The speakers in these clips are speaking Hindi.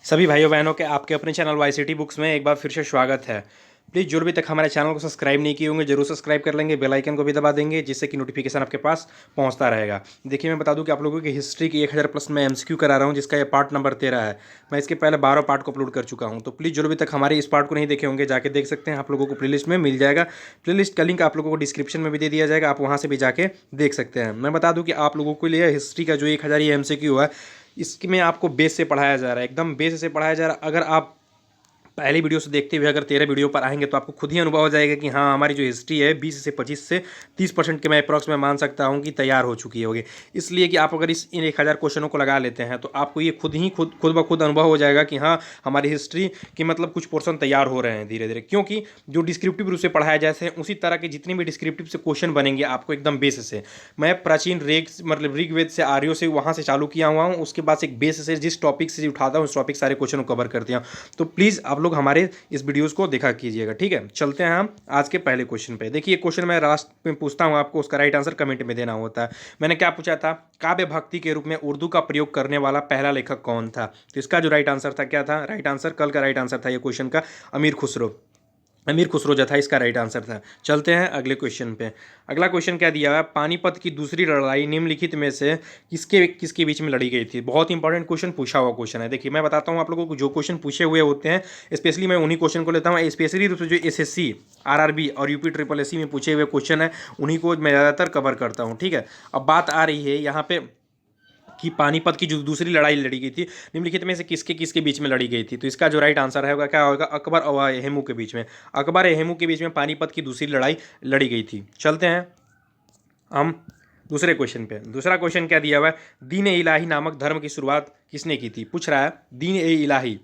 सभी भाइयों बहनों के आपके अपने चैनल वाईसीटी बुक्स में एक बार फिर से स्वागत है। प्लीज़ जो भी तक हमारे चैनल को सब्सक्राइब नहीं किए होंगे जरूर सब्सक्राइब कर लेंगे, बेल आइकन को भी दबा देंगे जिससे कि नोटिफिकेशन आपके पास पहुंचता रहेगा। देखिए मैं बता दूं कि आप लोगों की हिस्ट्री की 1000+ मैं एमसीक्यू करा रहा हूं जिसका ये पार्ट नंबर 13 है। मैं इसके पहले 12 पार्ट को अपलोड कर चुका हूँ, तो प्लीज़ जो भी तक हमारे इस पार्ट को नहीं देखे होंगे जाके देख सकते हैं। आप लोगों को प्लेलिस्ट में मिल जाएगा। प्लेलिस्ट का लिंक आप लोगों को डिस्क्रिप्शन में भी दे दिया जाएगा, आप वहाँ से भी जाके देख सकते हैं। मैं बता दूँ कि आप लोगों के लिए हिस्ट्री का जो 1000 ये एमसीक्यू है इसमें आपको बेस से पढ़ाया जा रहा है, एकदम बेस से पढ़ाया जा रहा है। अगर आप पहली वीडियो से देखते हुए अगर 13 वीडियो पर आएंगे तो आपको खुद ही अनुभव हो जाएगा कि हाँ हमारी जो हिस्ट्री है 20 से 25 से 30% के मैं अप्रॉक्स में मान सकता हूँ कि तैयार हो चुकी होगी। इसलिए कि आप अगर इन 1000 क्वेश्चनों को लगा लेते हैं तो आपको ये खुद ब खुद अनुभव हो जाएगा कि हाँ हमारी हिस्ट्री के मतलब कुछ पोर्शन तैयार हो रहे हैं धीरे धीरे, क्योंकि जो डिस्क्रिप्टिव रूप से पढ़ाया जैसे हैं उसी तरह के जितने भी डिस्क्रिप्टिव से क्वेश्चन बनेंगे आपको एकदम बेस से। मैं प्राचीन ऋग्वेद से आर्यों से वहाँ से चालू किया हुआ हूँ, उसके बाद एक बेस से जिस टॉपिक से उठाता हूँ उस टॉपिक सारे क्वेश्चन को कवर करते हैं। तो प्लीज़ आप लोग हमारे इस वीडियोस को देखा कीजिएगा, ठीक है। चलते हैं हम आज के पहले क्वेश्चन पे। देखिए क्वेश्चन मैं लास्ट में पूछता हूँ, आपको उसका राइट आंसर कमेंट में देना होता है। मैंने क्या पूछा था, काव्य भक्ति के रूप में उर्दू का प्रयोग करने वाला पहला लेखक कौन था। तो इसका जो राइट आंसर था क्या था, राइट आंसर कल का राइट आंसर था ये क्वेश्चन का अमीर खुसरो जो था इसका राइट आंसर था। चलते हैं अगले क्वेश्चन पे। अगला क्वेश्चन क्या दिया है, पानीपत की दूसरी लड़ाई निम्नलिखित में से किसके किसके बीच में लड़ी गई थी। बहुत इंपॉर्टेंट क्वेश्चन पूछा हुआ क्वेश्चन है। देखिए मैं बताता हूँ आप लोगों को, जो क्वेश्चन पूछे हुए होते हैं स्पेशली मैं उन्हीं क्वेश्चन को लेता हूँ। स्पेशली रूप से जो एसएससी आरआरबी और यूपी ट्रिपल एससी में पूछे हुए क्वेश्चन है उन्हीं को मैं ज़्यादातर कवर करता हूँ, ठीक है। अब बात आ रही है यहाँ पे कि पानीपत की जो दूसरी लड़ाई लड़ी गई थी निम्नलिखित में से किसके किसके बीच में लड़ी गई थी। तो इसका जो राइट आंसर है क्या होगा, अकबर और हेमू के बीच में। अकबर हेमू के बीच में पानीपत की दूसरी लड़ाई लड़ी गई थी। चलते हैं हम दूसरे क्वेश्चन पे। दूसरा क्वेश्चन क्या दिया हुआ है, दीन ए इलाही नामक धर्म की शुरुआत किसने की थी। पूछ रहा है दीन ए इलाही।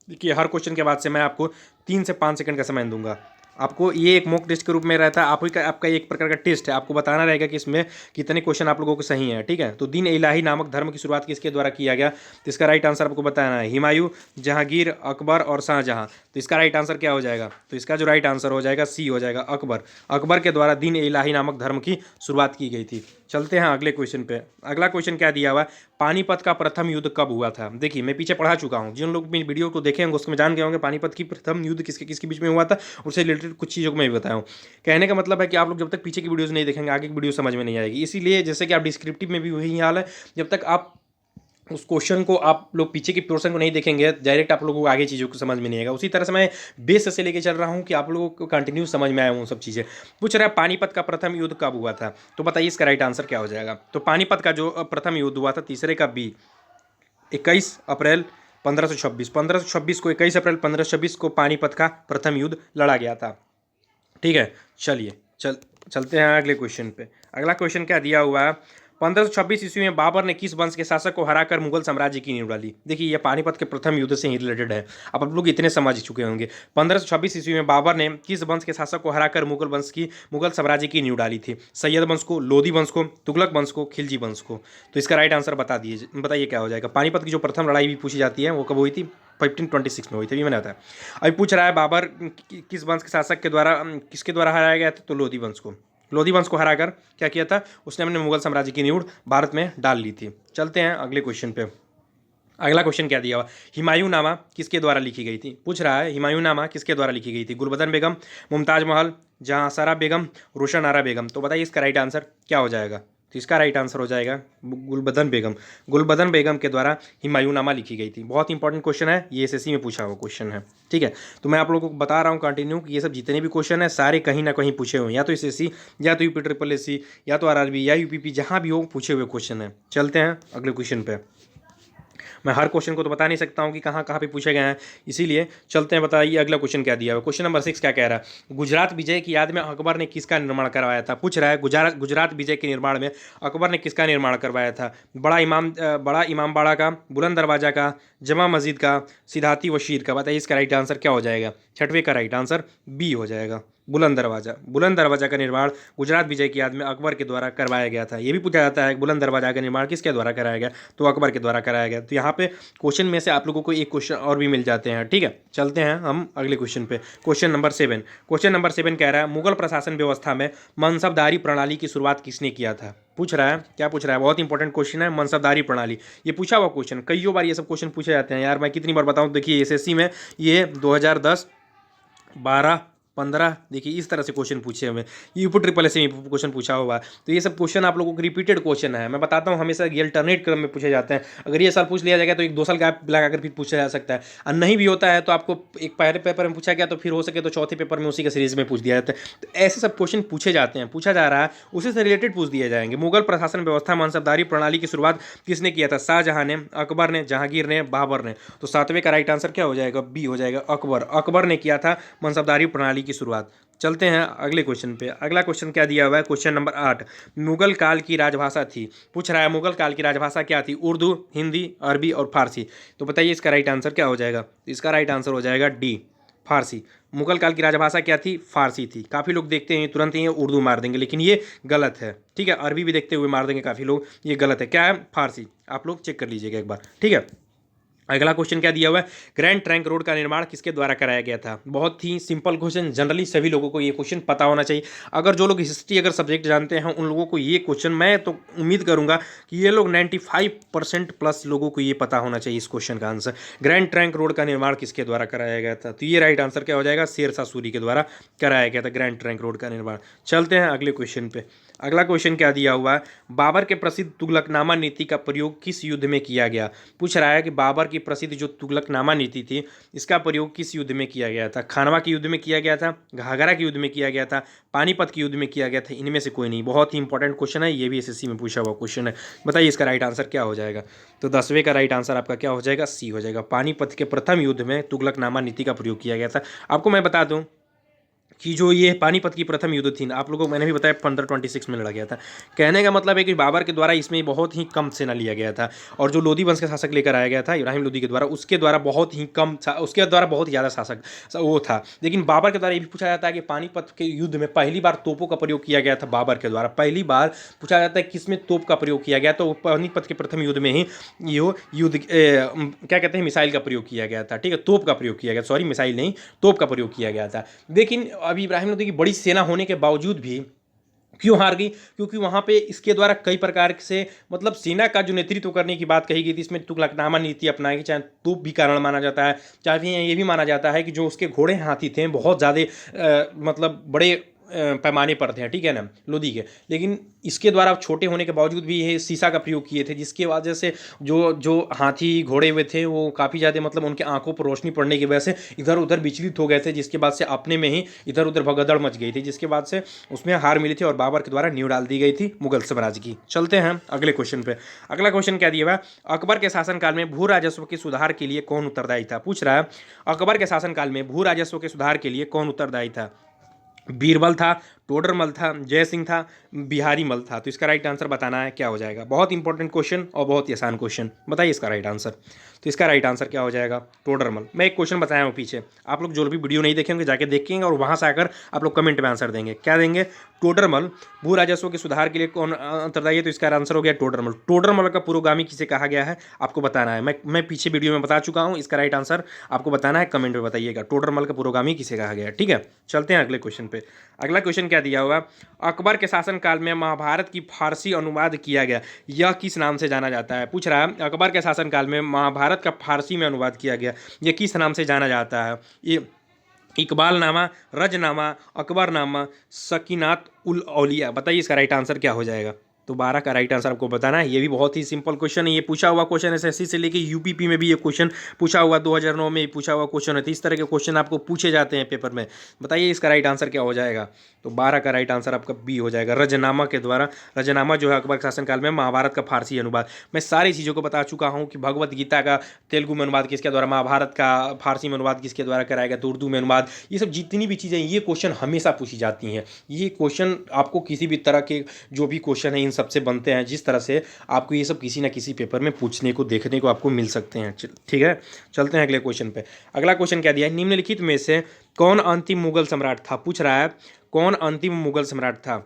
देखिए हर क्वेश्चन के बाद से मैं आपको 3 से 5 सेकंड का समय दूंगा। आपको ये एक मॉक टेस्ट के रूप में रहता है, आपका एक प्रकार का टेस्ट है, आपको बताना रहेगा कि इसमें कितने क्वेश्चन आप लोगों को सही है, ठीक है। तो दीन इलाही नामक धर्म की शुरुआत किसके द्वारा किया गया। तो इसका राइट आंसर आपको बताना है, हुमायूं, जहांगीर, अकबर और शाहजहां। तो इसका राइट आंसर क्या हो जाएगा, तो इसका जो राइट आंसर हो जाएगा सी हो जाएगा, अकबर। अकबर के द्वारा दीन इलाही नामक धर्म की शुरुआत की गई थी। चलते हैं अगले क्वेश्चन पे। अगला क्वेश्चन क्या दिया हुआ है, पानीपत का प्रथम युद्ध कब हुआ था। देखिए मैं पीछे पढ़ा चुका हूँ, जिन लोग मेरी वीडियो को देखे होंगे उसमें जान गए होंगे पानीपत की प्रथम युद्ध किसके किसके बीच में हुआ था, उससे रिलेटेड कुछ चीज़ों को मैं भी बताया हूँ। कहने का मतलब है कि आप लोग जब तक पीछे की वीडियोज़ नहीं देखेंगे आगे की वीडियो समझ में नहीं आएगी। इसीलिए जैसे कि आप डिस्क्रिप्टिव में भी वही हाल है, जब तक आप उस क्वेश्चन को आप लोग पीछे की पोर्शन को नहीं देखेंगे डायरेक्ट आप लोगों को आगे चीज़ों को समझ में नहीं आएगा। उसी तरह से मैं बेस से लेके चल रहा हूँ कि आप लोगों को कंटिन्यू समझ में आए वो सब चीज़ें। पूछ रहा है पानीपत का प्रथम युद्ध कब हुआ था, तो बताइए इसका राइट आंसर क्या हो जाएगा। तो पानीपत का जो प्रथम युद्ध हुआ था तीसरे का बी 21 अप्रैल 1526 को 21 अप्रैल 1526 को पानीपत का प्रथम युद्ध लड़ा गया था, ठीक है। चलिए चलते हैं अगले क्वेश्चन पे। अगला क्वेश्चन क्या दिया हुआ है, 1526 ईस्वी में बाबर ने किस वंश के शासक को हराकर मुगल साम्राज्य की नींव डाली। देखिए ये पानीपत के प्रथम युद्ध से ही रिलेटेड है, अब आप लोग इतने समझ चुके होंगे। 1526 ईस्वी में बाबर ने किस वंश के शासक को हराकर मुगल साम्राज्य की नींव डाली थी। सैयद वंश को, लोधी वंश को, तुगलक वंश को, खिलजी वंश को। तो इसका राइट आंसर बताइए क्या हो जाएगा। पानीपत की जो प्रथम लड़ाई भी पूछी जाती है वो कब हुई थी, 1526 में हुई थी, मैंने बताया। अभी पूछ रहा है बाबर किस वंश के शासक के द्वारा किसके द्वारा हराया गया था, तो लोधी वंश को हराकर क्या किया था उसने अपने मुगल साम्राज्य की नींव भारत में डाल ली थी। चलते हैं अगले क्वेश्चन पे। अगला क्वेश्चन क्या दिया हुआ, हुमायूं नामा किसके द्वारा लिखी गई थी। पूछ रहा है हुमायूं नामा किसके द्वारा लिखी गई थी, गुलबदन बेगम, मुमताज महल, जहांसारा बेगम, रोशन आरा बेगम। तो बताइए इसका राइट आंसर क्या हो जाएगा। तो इसका राइट आंसर हो जाएगा गुलबदन बेगम के द्वारा हुमायूंनामा लिखी गई थी। बहुत इंपॉर्टेंट क्वेश्चन है, ये एसएससी में पूछा हुआ क्वेश्चन है, ठीक है। तो मैं आप लोगों को बता रहा हूँ कंटिन्यू कि ये सब जितने भी क्वेश्चन है सारे कहीं ना कहीं पूछे हुए हैं, या तो एसएससी या तो यूपी ट्रिपल एससी या तो आरआरबी या यूपीपी, जहाँ भी हो पूछे हुए क्वेश्चन है। चलते हैं अगले क्वेश्चन पे। मैं हर क्वेश्चन को तो बता नहीं सकता हूँ कि कहाँ कहाँ पे पूछे गए हैं, इसीलिए चलते हैं। बताइए अगला क्वेश्चन क्या दिया हुआ। क्वेश्चन नंबर 6 क्या कह रहा है, गुजरात विजय की याद में अकबर ने किसका निर्माण करवाया था। पूछ रहा है गुजरात विजय के निर्माण में अकबर ने किसका निर्माण करवाया था। बड़ा इमाम बाड़ा का, बुलंद दरवाजा का, जमा मस्जिद का, सिद्धाती वशीर का। बताइए इसका राइट आंसर क्या हो जाएगा। छठवें का राइट आंसर बी हो जाएगा, बुलंद दरवाज़ा। बुलंद दरवाज़ा का निर्माण गुजरात विजय की याद में अकबर के द्वारा करवाया गया था। ये भी पूछा जाता है बुलंद दरवाज़ा का निर्माण किसके द्वारा कराया गया, तो अकबर के द्वारा कराया गया। तो यहाँ पे क्वेश्चन में से आप लोगों को एक क्वेश्चन और भी मिल जाते हैं। ठीक है, चलते हैं हम अगले क्वेश्चन पे। Question number 7। क्वेश्चन नंबर 7 कह रहा है मुगल प्रशासन व्यवस्था में मनसबदारी प्रणाली की शुरुआत किसने किया था। पूछ रहा है, क्या पूछ रहा है, बहुत इंपॉर्टेंट क्वेश्चन है, मनसबदारी प्रणाली। ये पूछा हुआ क्वेश्चन, कई बार ये सब क्वेश्चन पूछे जाते हैं यार, मैं कितनी बार बताऊं। देखिए एसएससी में ये 2010, 12, 15, देखिए इस तरह से क्वेश्चन पूछे हुए, यूपी ट्रिपल एस में क्वेश्चन पूछा हुआ है। तो ये सब क्वेश्चन आप लोगों को रिपीटेड क्वेश्चन है, मैं बताता हूँ, हमेशा ये अल्टरनेट क्रम में पूछे जाते हैं। अगर ये साल पूछ लिया जाएगा तो एक 2 साल गैप लगाकर फिर पूछा जा सकता है, और नहीं भी होता है तो आपको एक पहले पेपर में पूछा गया तो फिर हो सके तो चौथे पेपर में उसी का सीरीज में पूछ दिया जाता है। तो ऐसे सब क्वेश्चन पूछे जाते हैं, पूछा जा रहा है, उसी से रिलेटेड पूछ दिए जाएंगे। मुगल प्रशासन व्यवस्था मनसबदारी प्रणाली की शुरुआत किसने किया था, शाहजहां ने, अकबर ने, जहांगीर ने, बाबर ने। तो 7वें का राइट आंसर क्या हो जाएगा, बी हो जाएगा, अकबर। अकबर ने किया था मनसबदारी प्रणाली की शुरुआत। चलते हैं अगले क्वेश्चन पे। अगला क्वेश्चन क्या दिया हुआ है, क्वेश्चन नंबर 8। मुगल काल की राजभाषा थी, पूछ रहा है मुगल काल की राजभाषा क्या थी, उर्दू, हिंदी, अरबी और फारसी। तो बताइए इसका राइट आंसर क्या हो जाएगा, इसका राइट आंसर हो जाएगा डी, फारसी। मुगल काल की राजभाषा क्या थी, फारसी थी। काफ़ी लोग देखते हैं तुरंत ही उर्दू मार देंगे, लेकिन ये गलत है। ठीक है, अरबी भी देखते हुए मार देंगे काफ़ी लोग, ये गलत है। क्या है, फारसी। आप लोग चेक कर लीजिएगा एक बार। ठीक है, अगला क्वेश्चन क्या दिया हुआ है, ग्रैंड ट्रंक रोड का निर्माण किसके द्वारा कराया गया था। बहुत ही सिंपल क्वेश्चन, जनरली सभी लोगों को ये क्वेश्चन पता होना चाहिए। अगर जो लोग हिस्ट्री अगर सब्जेक्ट जानते हैं उन लोगों को ये क्वेश्चन, मैं तो उम्मीद करूंगा कि ये लोग 95% प्लस लोगों को ये पता होना चाहिए इस क्वेश्चन का आंसर। ग्रैंड ट्रंक रोड का निर्माण किसके द्वारा कराया गया था, तो ये राइट आंसर क्या हो जाएगा, शेरशाह सूरी के द्वारा कराया गया था ग्रैंड ट्रंक रोड का निर्माण। चलते हैं अगले क्वेश्चन पे। अगला क्वेश्चन क्या दिया हुआ है, बाबर के प्रसिद्ध तुगलकनामा नीति का प्रयोग किस युद्ध में किया गया। पूछ रहा है कि बाबर की प्रसिद्ध जो तुगलकनामा नीति थी इसका प्रयोग किस युद्ध में किया गया था। खानवा के युद्ध में किया गया था, घाघरा के युद्ध में किया गया था, पानीपत के युद्ध में किया गया था, इनमें से कोई नहीं। बहुत ही इंपॉर्टेंट क्वेश्चन है, ये भी एसएससी में पूछा हुआ क्वेश्चन है। बताइए इसका राइट आंसर क्या हो जाएगा। तो 10वें का राइट आंसर आपका क्या हो जाएगा, सी हो जाएगा। पानीपत के प्रथम युद्ध में तुगलकनामा नीति का प्रयोग किया गया था। आपको मैं बता दूं कि जो ये पानीपत की प्रथम युद्ध थी ना, आप लोगों को मैंने भी बताया 1526 में लड़ा गया था। कहने का मतलब है कि बाबर के द्वारा इसमें बहुत ही कम सेना लिया गया था, और जो लोधी वंश का शासक लेकर आया गया था इब्राहिम लोधी के द्वारा, उसके द्वारा बहुत ही कम, उसके द्वारा बहुत ज़्यादा शासक वो था। लेकिन बाबर के द्वारा ये भी पूछा जाता है कि पानीपत के युद्ध में पहली बार तोपों का प्रयोग किया गया था बाबर के द्वारा। पहली बार पूछा जाता है किसमें तोप का प्रयोग किया गया, तो पानीपत के प्रथम युद्ध में ही ये युद्ध क्या कहते हैं, मिसाइल का प्रयोग किया गया था। ठीक है, तोप का प्रयोग किया गया, सॉरी मिसाइल नहीं, तोप का प्रयोग किया गया था। लेकिन अभी इब्राहिम लोधी की बड़ी सेना होने के बावजूद भी क्यों हार गई, क्योंकि वहाँ पे इसके द्वारा कई प्रकार से मतलब सेना का जो नेतृत्व करने की बात कही गई थी, इसमें तुगलकनामा नीति अपनाई गई। चाहे तोप भी कारण माना जाता है, चाहे ये भी माना जाता है कि जो उसके घोड़े हाथी थे बहुत ज़्यादा मतलब बड़े पैमाने पर थे, ठीक है ना, लोधी के। लेकिन इसके द्वारा छोटे होने के बावजूद भी ये शीशा का प्रयोग किए थे, जिसकी वजह से जो जो हाथी घोड़े हुए थे वो काफ़ी ज़्यादा मतलब उनके आंखों पर रोशनी पड़ने की वजह से इधर उधर विचलित हो गए थे, जिसके बाद से अपने में ही इधर उधर भगदड़ मच गई थी, जिसके बाद से उसमें हार मिली थी और बाबर के द्वारा नींव डाल दी गई थी मुगल साम्राज्य की। चलते हैं अगले क्वेश्चन पे। अगला क्वेश्चन क्या दिया हुआ, अकबर के शासनकाल में भू राजस्व के सुधार के लिए कौन उत्तरदायी था। पूछ रहा है अकबर के शासनकाल में भू राजस्व के सुधार के लिए कौन उत्तरदायी था। बीरबल था, टोडरमल था, जय सिंह था, बिहारी मल था। तो इसका राइट आंसर बताना है, क्या हो जाएगा। बहुत इंपॉर्टेंट क्वेश्चन और बहुत ही आसान क्वेश्चन, बताइए इसका राइट आंसर। तो इसका राइट आंसर क्या हो जाएगा, टोडरमल। मैं एक क्वेश्चन बताया हूँ पीछे, आप लोग जो भी वीडियो नहीं देखेंगे जाके देखेंगे और वहाँ से आकर आप लोग कमेंट में आंसर देंगे। क्या देंगे, टोडरमल भू राजस्व के सुधार के लिए कौन उत्तरदायी है। तो इसका आंसर हो गया टोडरमल। टोडरमल का पुरोगामी किसे कहा गया है आपको बताना है। मैं पीछे वीडियो में बता चुका हूँ, इसका राइट आंसर आपको बताना है, कमेंट में बताइएगा टोडरमल का पुरोगामी किसे कहा गया है। ठीक है, चलते हैं अगले क्वेश्चन पे। अगला क्वेश्चन क्या दिया हुआ, अकबर के शासनकाल में महाभारत की फारसी अनुवाद किया गया, यह किस नाम से जाना जाता है। पूछ रहा है अकबर के शासनकाल में महाभारत का फारसी में अनुवाद किया गया, यह किस नाम से जाना जाता है। ये इकबालनामा, रजनामा, अकबरनामा, सकीनात उल औलिया। बताइए इसका राइट आंसर क्या हो जाएगा। तो 12 का राइट आंसर आपको बताना है। ये भी बहुत ही सिंपल क्वेश्चन है, ये पूछा हुआ क्वेश्चन है एसएससी से लेके यूपीपी में भी ये क्वेश्चन पूछा हुआ, 2009 में पूछा हुआ क्वेश्चन है। तो इस तरह के क्वेश्चन आपको पूछे जाते हैं पेपर में। बताइए इसका राइट आंसर क्या हो जाएगा। तो 12 का राइट आंसर आपका बी हो जाएगा, रजनामा के द्वारा। रजनामा जो है अकबर के शासनकाल में महाभारत का फारसी अनुवाद। मैं सारी चीज़ों को बता चुका हूँ कि भगवत गीता का तेलुगु में अनुवाद किसके द्वारा, महाभारत का फारसी में अनुवाद किसके द्वारा कराया गया, तो उर्दू में अनुवाद। ये सब जितनी भी चीज़ें ये क्वेश्चन हमेशा पूछी जाती हैं। ये क्वेश्चन आपको किसी भी तरह के जो भी क्वेश्चन है इन सबसे बनते हैं, जिस तरह से आपको ये सब किसी ना किसी पेपर में पूछने को देखने को आपको मिल सकते हैं। ठीक है, चलते हैं अगले क्वेश्चन पे। अगला क्वेश्चन क्या दिया है, निम्नलिखित में से कौन अंतिम मुगल सम्राट था। पूछ रहा है कौन अंतिम मुगल सम्राट था।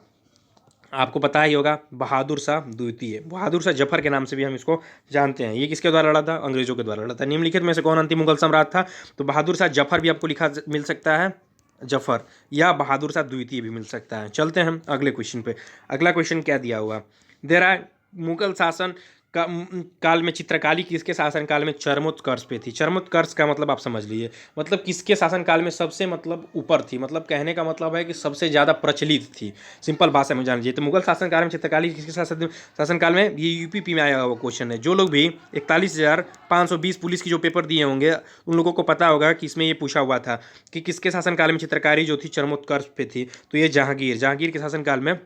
आपको पता ही होगा बहादुर शाह द्वितीय, बहादुर शाह जफर के नाम से भी हम इसको जानते हैं। ये किसके द्वारा लड़ा था, अंग्रेजों के द्वारा लड़ा था। निम्नलिखित में से कौन अंतिम मुगल सम्राट था, तो बहादुर शाह जफर भी आपको लिखा मिल सकता है, जफर, या बहादुर शाह द्वितीय भी मिल सकता है। चलते हैं हम अगले क्वेश्चन पे। अगला क्वेश्चन क्या दिया हुआ, दे रहा है मुगल शासन काल में चित्रकारी किसके शासनकाल में चरमोत्कर्ष पे थी। चरमोत्कर्ष का मतलब आप समझ लीजिए, मतलब किसके शासनकाल में सबसे मतलब ऊपर थी, मतलब कहने का मतलब है कि सबसे ज़्यादा प्रचलित थी। सिंपल भाषा में जान लीजिए, तो मुगल शासनकाल में चित्रकारी किसके शासनकाल में, ये यूपीपी में आया हुआ क्वेश्चन है। जो लोग भी 41,520 पुलिस की जो पेपर दिए होंगे उन लोगों को पता होगा कि इसमें ये पूछा हुआ था कि किसके शासनकाल में चित्रकारी जो थी चरमोत्कर्ष पे थी, तो ये जहांगीर के शासनकाल में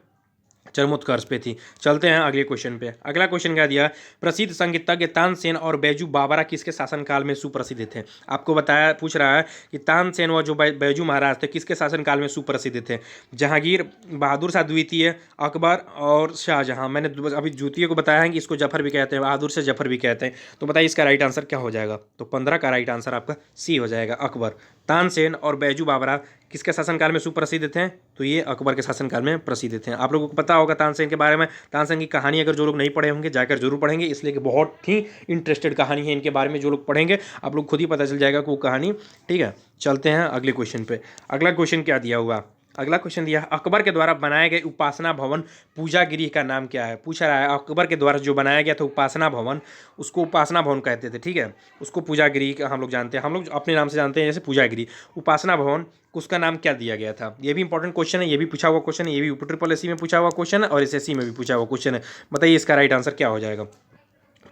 चरमोत्कर्ष पे थी। चलते हैं अगले क्वेश्चन पे। अगला क्वेश्चन क्या दिया, प्रसिद्ध संगीतज्ञ तानसेन और बैजू बावरा किसके शासनकाल में सुप्रसिद्ध थे। आपको बताया, पूछ रहा है कि तानसेन व जो बैजू महाराज थे किसके शासनकाल में सुप्रसिद्ध थे। जहांगीर, बहादुर शाह द्वितीय, अकबर और शाहजहां। मैंने अभी द्वितीय को बताया है कि इसको जफर भी कहते हैं, बहादुर से जफर भी कहते हैं। तो बताइए इसका राइट आंसर क्या हो जाएगा, तो 15 का राइट आंसर आपका सी हो जाएगा, अकबर। तानसेन और बैजू बावरा किसके शासनकाल में सुप्रसिद्ध थे, तो ये अकबर के शासनकाल में प्रसिद्ध थे। आप लोगों को पता होगा तानसेन के बारे में, तानसेन की कहानी अगर जो लोग नहीं पढ़े होंगे जाकर जरूर पढ़ेंगे, इसलिए कि बहुत ही इंटरेस्टेड कहानी है इनके बारे में। जो लोग पढ़ेंगे आप लोग खुद ही पता चल जाएगा कि वो कहानी। ठीक है, चलते हैं अगले क्वेश्चन पे। अगला क्वेश्चन क्या दिया हुआ, अगला क्वेश्चन दिया अकबर के द्वारा बनाए गए उपासना भवन पूजा गृह का नाम क्या है। पूछा रहा है अकबर के द्वारा जो बनाया गया था उपासना भवन, उसको उपासना भवन कहते थे। ठीक है, उसको पूजा गृह हम लोग जानते हैं, हम लोग अपने नाम से जानते हैं जैसे पूजा गृह, उपासना भवन, उसका नाम क्या दिया गया था। ये भी इंपॉर्टेंट क्वेश्चन है, ये भी पूछा हुआ क्वेश्चन है, ये भी ट्रिपल एससी में पूछा हुआ क्वेश्चन है और एसएससी में भी पूछा हुआ क्वेश्चन है। बताइए इसका राइट आंसर क्या हो जाएगा,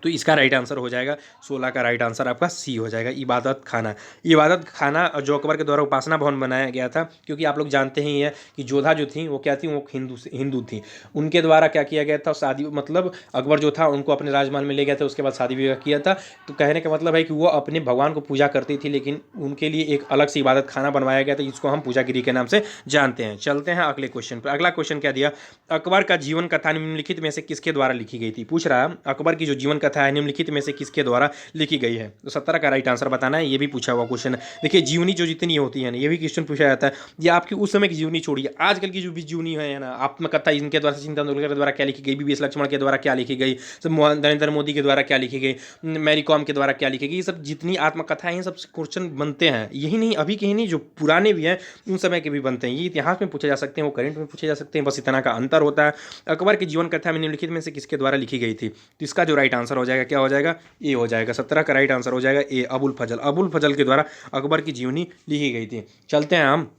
तो इसका राइट आंसर हो जाएगा 16 का राइट आंसर आपका सी हो जाएगा, इबादत खाना। इबादत खाना जो अकबर के द्वारा उपासना भवन बनाया गया था, क्योंकि आप लोग जानते ही हैं कि जोधा जो थी वो क्या थी, वो हिंदू थी। उनके द्वारा क्या किया गया था, शादी, मतलब अकबर जो था उनको अपने राजमहल में ले गया था, उसके बाद शादी विवाह किया था। तो कहने का मतलब है कि वो अपने भगवान को पूजा करती थी, लेकिन उनके लिए एक अलग से इबादत खाना बनवाया गया था, जिसको हम पूजा गिरी के नाम से जानते हैं। चलते हैं अगले क्वेश्चन पर। अगला क्वेश्चन क्या दिया, अकबर का जीवन कथा निम्नलिखित में से किसके द्वारा लिखी गई थी। पूछ रहा है अकबर की जो जीवन कथा है निम्नलिखित में से किसके द्वारा लिखी गई है, तो 17 का राइट आंसर बताना है। ये भी पूछा हुआ क्वेश्चन है। देखिए जीवनी जो जितनी होती है ना, ये भी क्वेश्चन पूछा जाता है, ये आपकी उस समय की जीवनी छोड़िए, आजकल की जो भी जीवनी है ना, आत्मकथा इनके द्वारा, सचिन तेंदुलकर के द्वारा क्या लिखी गई, बीवीएस लक्ष्मण के द्वारा क्या लिखी गई, नरेंद्र मोदी के द्वारा क्या लिखी गई, मैरी कॉम के द्वारा क्या लिखी गई, ये सब जितनी आत्मकथाएं हैं सब क्वेश्चन बनते हैं। यही नहीं, अभी के ही नहीं, जो पुराने भी हैं उन समय के भी बनते हैं। ये इतिहास में पूछे जा सकते हैं, वो करंट में पूछे जा सकते हैं, बस इतना का अंतर होता है। अकबर की जीवन कथा में निम्नलिखित में से किसके द्वारा लिखी गई थी, तो इसका जो राइट आंसर हो जाएगा क्या हो जाएगा, ए हो जाएगा। 17 का राइट आंसर हो जाएगा ए, अबुल फजल। अबुल फजल के द्वारा अकबर की जीवनी लिखी गई थी। चलते हैं हम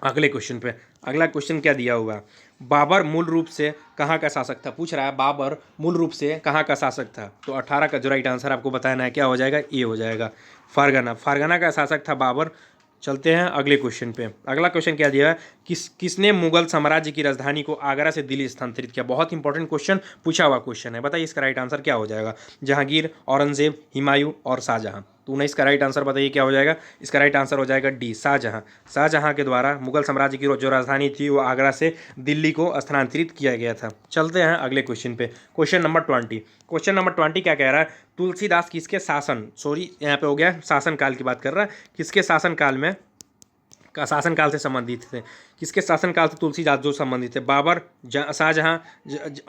अगले क्वेश्चन पे। अगला क्वेश्चन क्या दिया हुआ, बाबर मूल रूप से कहाँ का शासक था। पूछ रहा है बाबर मूल रूप से कहाँ का शासक था, तो 18 का जो राइट आंसर आपको बताना है क्या हो जाएगा, ए हो जाएगा, फारगाना। फारगाना का शासक था बाबर। चलते हैं अगले क्वेश्चन पे। अगला क्वेश्चन क्या दिया है, किसने मुगल साम्राज्य की राजधानी को आगरा से दिल्ली स्थानांतरित किया। बहुत इंपॉर्टेंट क्वेश्चन पूछा हुआ क्वेश्चन है, बताइए इसका राइट आंसर क्या हो जाएगा, जहांगीर, औरंगजेब, हुमायूं और शाहजहां। तो 19 का राइट आंसर बताइए क्या हो जाएगा, इसका राइट आंसर हो जाएगा डी, शाहजहां। शाहजहां के द्वारा मुगल साम्राज्य की जो राजधानी थी वो आगरा से दिल्ली को स्थानांतरित किया गया था। चलते हैं अगले क्वेश्चन पे। Question number 20। क्वेश्चन नंबर 20 क्या कह रहा है, तुलसीदास किसके शासन, सॉरी यहाँ पे हो गया शासनकाल की बात कर रहा है, किसके शासनकाल में का शासनकाल से संबंधित थे, किसके शासनकाल से तुलसीदास जो संबंधित थे, बाबर, शाहजहां,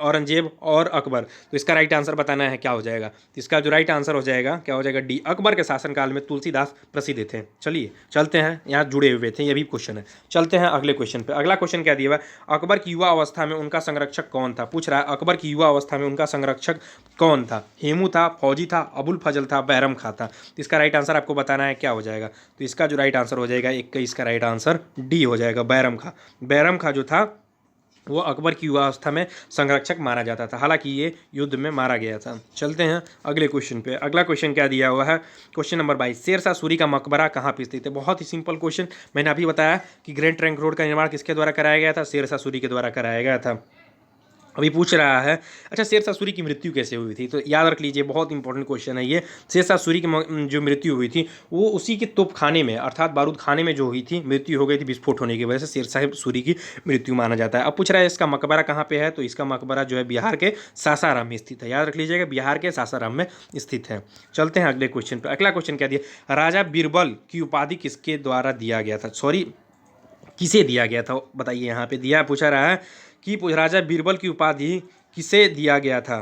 औरंगजेब और अकबर। तो इसका राइट आंसर बताना है क्या हो जाएगा, तो इसका जो राइट आंसर हो जाएगा क्या हो जाएगा, डी, अकबर के शासनकाल में तुलसीदास प्रसिद्ध थे। चलिए चलते हैं, यहाँ जुड़े हुए थे, ये भी क्वेश्चन है। चलते हैं अगले क्वेश्चन पे। अगला क्वेश्चन क्या दिया हुआ, अकबर की युवा अवस्था में उनका संरक्षक कौन था। पूछ रहा है अकबर की युवा अवस्था में उनका संरक्षक कौन था, हेमू था, फौजी था, अबुल फजल था, बैरम खां था। तो इसका राइट आंसर आपको बताना है क्या हो जाएगा, तो इसका जो राइट आंसर हो जाएगा 21 का राइट आंसर डी हो जाएगा, बैरम खां। बैरम खां जो था वो अकबर की युवा अवस्था में संरक्षक माना जाता था, हालांकि ये युद्ध में मारा गया था। चलते हैं अगले क्वेश्चन पे। अगला क्वेश्चन क्या दिया हुआ है, क्वेश्चन नंबर 22, शेरशाह सूरी का मकबरा कहाँ पे स्थित है। बहुत ही सिंपल क्वेश्चन, मैंने अभी बताया कि ग्रैंड ट्रंक रोड का निर्माण किसके द्वारा कराया गया था, शेरशाह सूरी के द्वारा कराया गया था। अभी पूछ रहा है अच्छा शेरशाह सूरी की मृत्यु कैसे हुई थी, तो याद रख लीजिए बहुत इंपॉर्टेंट क्वेश्चन है ये। शेरशाह सूरी की जो मृत्यु हुई थी वो उसी के तोप खाने में अर्थात बारूद खाने में जो हुई थी, मृत्यु हो गई थी विस्फोट होने की वजह से, शेरशाह सूरी की मृत्यु माना जाता है। अब पूछ रहा है इसका मकबरा कहाँ पे है, तो इसका मकबरा जो है बिहार के सासाराम में स्थित है। याद रख लीजिएगा बिहार के सासाराम में स्थित है। चलते हैं अगले क्वेश्चन पर। अगला क्वेश्चन क्या दिया, राजा बीरबल की उपाधि किसके द्वारा दिया गया था, सॉरी किसे दिया गया था, बताइए। यहाँ पे दिया पूछा रहा है कि राजा बीरबल की उपाधि किसे दिया गया था,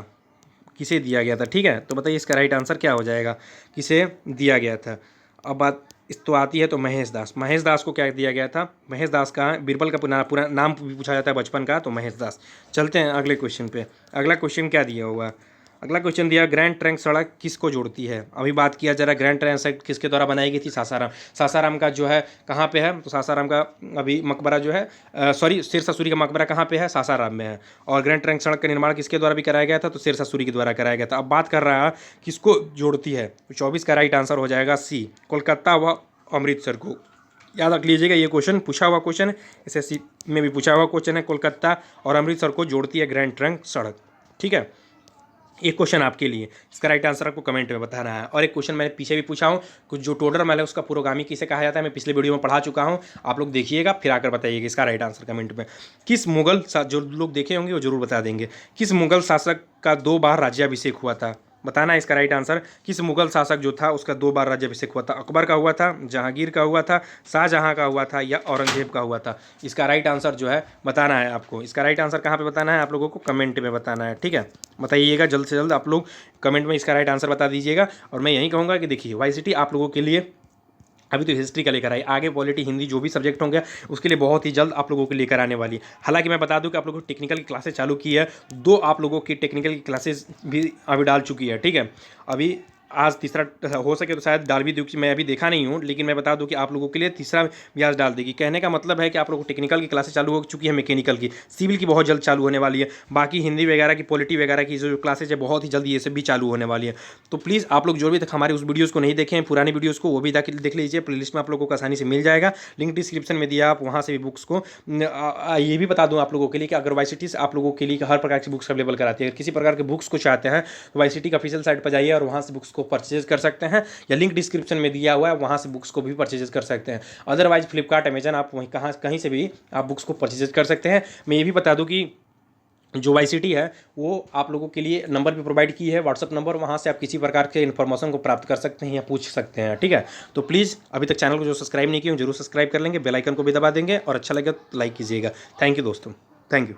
किसे दिया गया था, ठीक है। तो बताइए इसका राइट आंसर क्या हो जाएगा, किसे दिया गया था। अब बात इस तो आती है तो महेश दास, महेश दास को क्या दिया गया था, महेश दास का बीरबल का पूरा नाम भी पूछा जाता है बचपन का, तो महेश दास। चलते हैं अगले क्वेश्चन पे। अगला क्वेश्चन क्या दिया हुआ, अगला क्वेश्चन दिया ग्रैंड ट्रंक सड़क किसको जोड़ती है। अभी बात किया जरा ग्रैंड ट्रंक सड़क किसके द्वारा बनाई गई थी, सासाराम। सासाराम का जो है कहाँ पे है, तो सासाराम का अभी मकबरा जो है सॉरी शेरशाह सूरी का मकबरा कहाँ पे है, सासाराम में है। और ग्रैंड ट्रंक सड़क का निर्माण किसके द्वारा भी कराया गया था, तो शेरशाह सूरी के द्वारा कराया गया था। अब बात कर रहा है किसको जोड़ती है, तो 24 का राइट आंसर हो जाएगा सी, कोलकाता व अमृतसर को। याद रख लीजिएगा ये क्वेश्चन पूछा हुआ क्वेश्चन है, एसएससी में भी पूछा हुआ क्वेश्चन है। कोलकाता और अमृतसर को जोड़ती है ग्रैंड ट्रंक सड़क, ठीक है। एक क्वेश्चन आपके लिए, इसका राइट आंसर आपको कमेंट में बताना है। और एक क्वेश्चन मैंने पीछे भी पूछा हूँ, कुछ जो टोडर महल है उसका पुरोगामी किसे कहा जाता है, मैं पिछले वीडियो में पढ़ा चुका हूँ, आप लोग देखिएगा फिर आकर बताइएगा इसका राइट आंसर कमेंट में। किस मुगल जो लोग देखे होंगे वो जरूर बता देंगे, किस मुगल शासक का 2 बार राज्याभिषेक हुआ था, बताना है इसका राइट आंसर। किस मुगल शासक जो था उसका 2 बार राज्याभिषेक हुआ था, अकबर का हुआ था, जहांगीर का हुआ था, शाहजहां का हुआ था, या औरंगजेब का हुआ था। इसका राइट आंसर जो है बताना है आपको। इसका राइट आंसर कहाँ पे बताना है, आप लोगों को कमेंट में बताना है, ठीक है। बताइएगा जल्द से जल्द आप लोग कमेंट में इसका राइट आंसर बता दीजिएगा। और मैं यही कहूँगा कि देखिए वाईसीटी आप लोगों के लिए अभी तो हिस्ट्री का लेकर आई, आगे पॉलिटी हिंदी जो भी सब्जेक्ट होंगे उसके लिए बहुत ही जल्द आप लोगों को लेकर आने वाली है। हालांकि मैं बता दूं कि आप लोगों को टेक्निकल की क्लासेस चालू की है, 2 आप लोगों की टेक्निकल की क्लासेस भी अभी डाल चुकी है, ठीक है। अभी आज तीसरा हो सके तो शायद डाल भी दूँ, मैं अभी देखा नहीं हूँ, लेकिन मैं बता दूं कि आप लोगों के लिए तीसरा भी आज डाल देगी। कहने का मतलब है कि आप लोगों को टेक्निकल की क्लासेस चालू हो चुकी है, मैकेनिकल की, सिविल की बहुत जल्द चालू होने वाली है, बाकी हिंदी वगैरह की पॉलिटी वगैरह की जो क्लासेज है बहुत ही जल्द ये सब भी चालू होने वाली है। तो प्लीज़ आप लोग जो भी तक हमारे उस वीडियोज़ को नहीं देखें, पुरानी वीडियोज़ को वो भी देख लीजिए, प्लेलिस्ट में आप लोगों को आसानी से मिल जाएगा, लिंक डिस्क्रिप्शन में दिया, आप वहाँ से भी बुक्स को। ये भी बता दूँ आप लोगों के लिए कि अगर वाईसीटी से आप लोगों के लिए हर प्रकार की बुक्स अवेलेबल कराती है, अगर किसी प्रकार के बुक्स को चाहते हैं तो वाईसीटी का ऑफिशियल साइट पर जाइए और वहाँ से बुक्स को परचेज कर सकते हैं, या लिंक डिस्क्रिप्शन में दिया हुआ है वहाँ से बुक्स को भी परचेज कर सकते हैं। अदरवाइज फ्लिपकार्ट अमेजन आप वहीं कहीं से भी आप बुक्स को परचेज कर सकते हैं। मैं ये भी बता दूं कि जो वाईसीटी है वो आप लोगों के लिए नंबर भी प्रोवाइड की है, व्हाट्सअप नंबर, वहाँ से आप किसी प्रकार के इन्फॉर्मेशन को प्राप्त कर सकते हैं या पूछ सकते हैं, ठीक है। तो प्लीज़ अभी तक चैनल को जो सब्सक्राइब नहीं किए जरूर सब्सक्राइब कर लेंगे, बेल आइकन को भी दबा देंगे, और अच्छा लगे तो लाइक कीजिएगा। थैंक यू दोस्तों, थैंक यू।